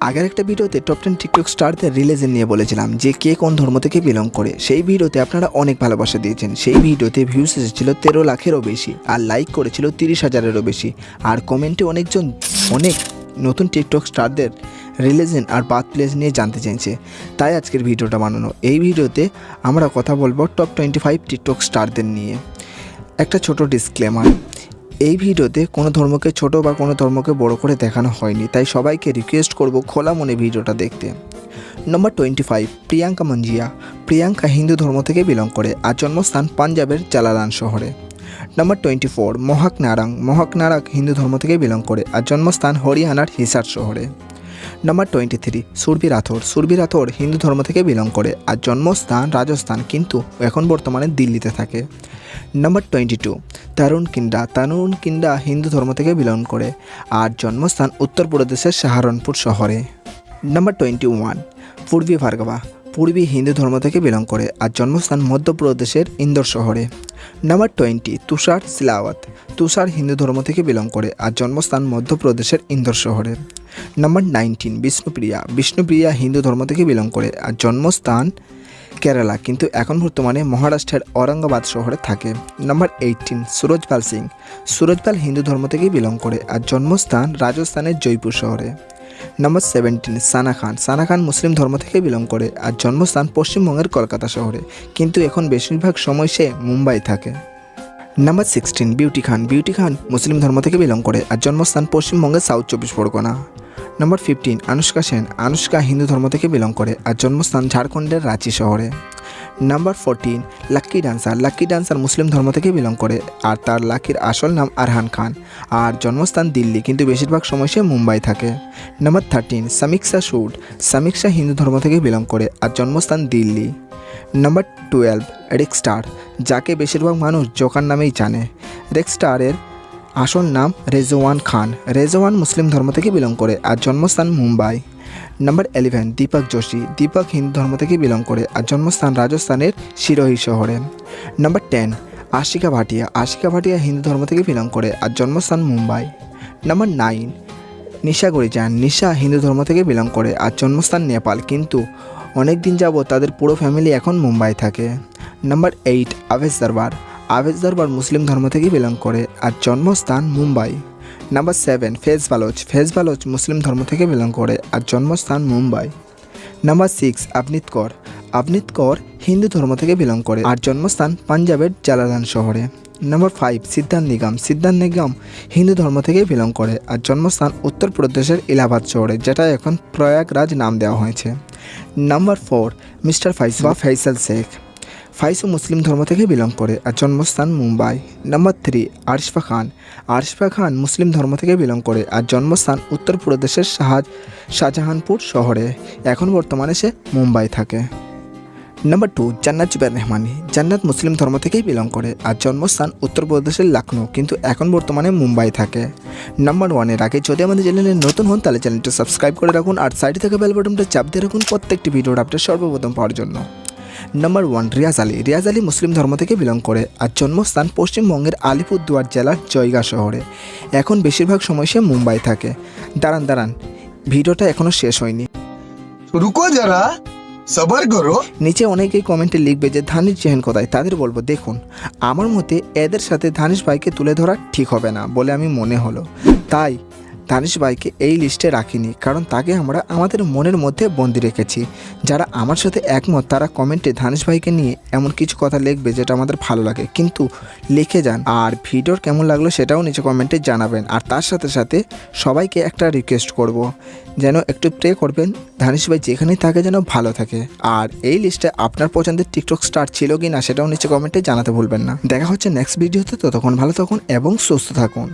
আগের একটা ভিডিওতে টপ 10 টিকটক স্টারদের রিলিজন নিয়ে বলেছিলাম যে কে কোন ধর্ম থেকে বিলং করে। সেই ভিডিওতে আপনারা অনেক ভালোবাসা দিয়েছেন। সেই ভিডিওতে ভিউজ এসেছিল 13 লাখেরও বেশি আর লাইক করেছিল 30,000-এরও বেশি। আর কমেন্টে অনেক নতুন টিকটক স্টারদের রিলিজন আর বার্থ প্লেস নিয়ে জানতে চেয়েছে, তাই আজকের ভিডিওটা বানানো। এই ভিডিওতে আমরা কথা বলবো টপ 25 টিকটক স্টারদের নিয়ে। একটা ছোট ডিসক্লেমার, এই ভিডিওতে কোনো ধর্মকে ছোট বা কোনো ধর্মকে বড় করে দেখানো হয়নি, তাই সবাইকে রিকোয়েস্ট করব খোলা মনে ভিডিওটা দেখতে। নম্বর 25, প্রিয়াঙ্কা মঞ্জিয়া। প্রিয়াঙ্কা হিন্দু ধর্ম থেকে বিলং করে আর জন্মস্থান পাঞ্জাবের জালালান শহরে। নম্বর 24, মহাক নারাং। মহাক নারাং হিন্দু ধর্ম থেকে বিলং করে আর জন্মস্থান হরিয়ানার হিসার শহরে। নম্বর 23, সুরভি রাথোর। সুরভি রাথোর হিন্দু ধর্ম থেকে বিলং করে আর জন্মস্থান রাজস্থান, কিন্তু এখন বর্তমানে দিল্লিতে থাকে। নম্বর 22, তরুণ কিন্ডা। তরুণ কিন্ডা হিন্দু ধর্ম থেকে বিলং করে আর জন্মস্থান উত্তরপ্রদেশের সাহারনপুর শহরে। নম্বর 21, পূর্বী ভার্গবা। পূর্বী হিন্দু ধর্ম থেকে বিলং করে আর জন্মস্থান মধ্যপ্রদেশের ইন্দোর শহরে। নম্বর 20, তুষার সিলাওয়াত। তুষার হিন্দু ধর্ম থেকে বিলং করে আর জন্মস্থান মধ্যপ্রদেশের ইন্দোর শহরে। নম্বর 19, বিষ্ণুপ্রিয়া। বিষ্ণুপ্রিয়া হিন্দু ধর্ম থেকে বিলং করে আর জন্মস্থান কেরালা, কিন্তু এখন বর্তমানে মহারাষ্ট্রের ঔরঙ্গাবাদ শহরে থাকে। নম্বর 18, সুরজপাল সিং। সুরজপাল হিন্দু ধর্ম থেকে বিলং করে আর জন্মস্থান রাজস্থানের জয়পুর শহরে। নম্বর 17, সানা খান। সানা খান মুসলিম ধর্ম থেকে বিলং করে আর জন্মস্থান পশ্চিমবঙ্গের কলকাতা শহরে, কিন্তু এখন বেশিরভাগ সময় সে মুম্বাই থাকে। নম্বর 16, বিউটি খান। বিউটি খান মুসলিম ধর্ম থেকে বিলং করে আর জন্মস্থান পশ্চিমবঙ্গের সাউথ 24 পরগনা। নম্বর 15, আনুষ্কা সেন। আনুষ্কা হিন্দু ধর্ম থেকে বিলং করে আর জন্মস্থান ঝাড়খণ্ডের রাঁচি শহরে। নম্বর 14, লাক্কি ডান্সার। লাক্কি ডান্সার মুসলিম ধর্ম থেকে বিলং করে আর তার লাকির আসল নাম আরহান খান আর জন্মস্থান দিল্লি, কিন্তু বেশিরভাগ সময় সে মুম্বাই থাকে। নম্বর 13, সমীক্ষা সুড। সমীক্ষা হিন্দু ধর্ম থেকে বিলং করে আর জন্মস্থান দিল্লি। নম্বর 12, রেক্সস্টার, যাকে বেশিরভাগ মানুষ জোকার নামেই জানে। রেক্সস্টারের আসল নাম রেজওয়ান খান। রেজওয়ান মুসলিম ধর্ম থেকে বিলং করে আর জন্মস্থান মুম্বাই। নম্বর 11, দীপক যোশী। দীপক হিন্দু ধর্ম থেকে বিলং করে আর জন্মস্থান রাজস্থানের সিরোহি শহরে। নম্বর 10, আশিকা ভাটিয়া। আশিকা ভাটিয়া হিন্দু ধর্ম থেকে বিলং করে আর জন্মস্থান মুম্বাই। নম্বর 9, নিশা গরিজান। নিশা হিন্দু ধর্ম থেকে বিলং করে আর জন্মস্থান নেপাল, কিন্তু অনেক দিন যাবত তাদের পুরো ফ্যামিলি এখন মুম্বাই থাকে। নম্বর 8, আবেশ দরবার। আবেশ দরবার মুসলিম ধর্ম থেকে বিলং করে আর জন্মস্থান মুম্বাই। নম্বর 7, ফেজ বালোচ। ফেজ বালোচ মুসলিম ধর্ম থেকে বিলং করে আর জন্মস্থান মুম্বাই। নম্বর 6, আবনীত কৌর। আবনীত কৌর হিন্দু ধর্ম থেকে বিলং করে আর জন্মস্থান পাঞ্জাবের জালালান শহরে। নম্বর 5, সিদ্ধান্ত নিগম। সিদ্ধান্ত নিগম হিন্দু ধর্ম থেকে বিলং করে আর জন্মস্থান উত্তরপ্রদেশের এলাহাবাদ শহরে, যেটা এখন প্রয়াগরাজ নাম দেওয়া হয়েছে। নম্বর 4, মিস্টার ফাইসু বা ফৈসল শেখ। ফাইসু মুসলিম ধর্ম থেকে বিলং করে আর জন্মস্থান মুম্বাই। নম্বর 3, আরিফা খান। আরিফা খান মুসলিম ধর্ম থেকে বিলং করে আর জন্মস্থান উত্তরপ্রদেশের শাহজাহানপুর শহরে, এখন বর্তমানে সে মুম্বাই থাকে। নম্বর 2, জান্নাত জুবের রহমানি। জান্নাত মুসলিম ধর্ম থেকেই বিলং করে আর জন্মস্থান উত্তরপ্রদেশের লখনৌ, কিন্তু এখন বর্তমানে মুম্বাই থাকে। নম্বর 1 এর আগে যদি আমাদের চ্যানেলে নতুন হন তাহলে চ্যানেলটা সাবস্ক্রাইব করে রাখুন আর সাইডে থেকে বেল বাটনটা চাপ দিয়ে রাখুন প্রত্যেকটি ভিডিওর আপডেট সর্বপ্রথম পাওয়ার জন্য। নম্বর 1, রিয়াজ আলী। রিয়াজ আলী মুসলিম ধর্ম থেকে বিলং করে আর জন্মস্থান পশ্চিমবঙ্গের আলিপুরদুয়ার জেলার জয়গা শহরে, এখন বেশিরভাগ সময় সে মুম্বাই থাকে। দাঁড়ান, ভিডিওটা এখনও শেষ হয়নি, রুকো যারা, সবার করো। নিচে অনেকেই কমেন্টে লিখবে যে ধানিশ জেহেন কোথায়। তাদের বলবো, দেখুন, আমার মতে এদের সাথে ধানিশ ভাইকে তুলে ধরা ঠিক হবে না বলে আমি মনে হলো, তাই ধানিশ ভাইকে এই লিস্টে রাখিনি, কারণ তাকে আমরা আমাদের মনের মধ্যে বন্দি রেখেছি। যারা আমার সাথে একমত তারা কমেন্টে ধানিশ ভাইকে নিয়ে এমন কিছু কথা লিখবে যেটা আমাদের ভালো লাগে, কিন্তু লিখে যান। আর ভিডিওর কেমন লাগলো সেটাও নিচে কমেন্টে জানাবেন। আর তার সাথে সাথে সবাইকে একটা রিকোয়েস্ট করব, যেন একটু প্রে করবেন ধানিশ ভাই যেখানেই থাকে যেন ভালো থাকে। আর এই লিস্টে আপনার পছন্দের টিকটক স্টার ছিল কি না সেটাও নিচে কমেন্টে জানাতে ভুলবেন না। দেখা হচ্ছে নেক্সট ভিডিওতে, ততক্ষণ ভালো থাকুন এবং সুস্থ থাকুন।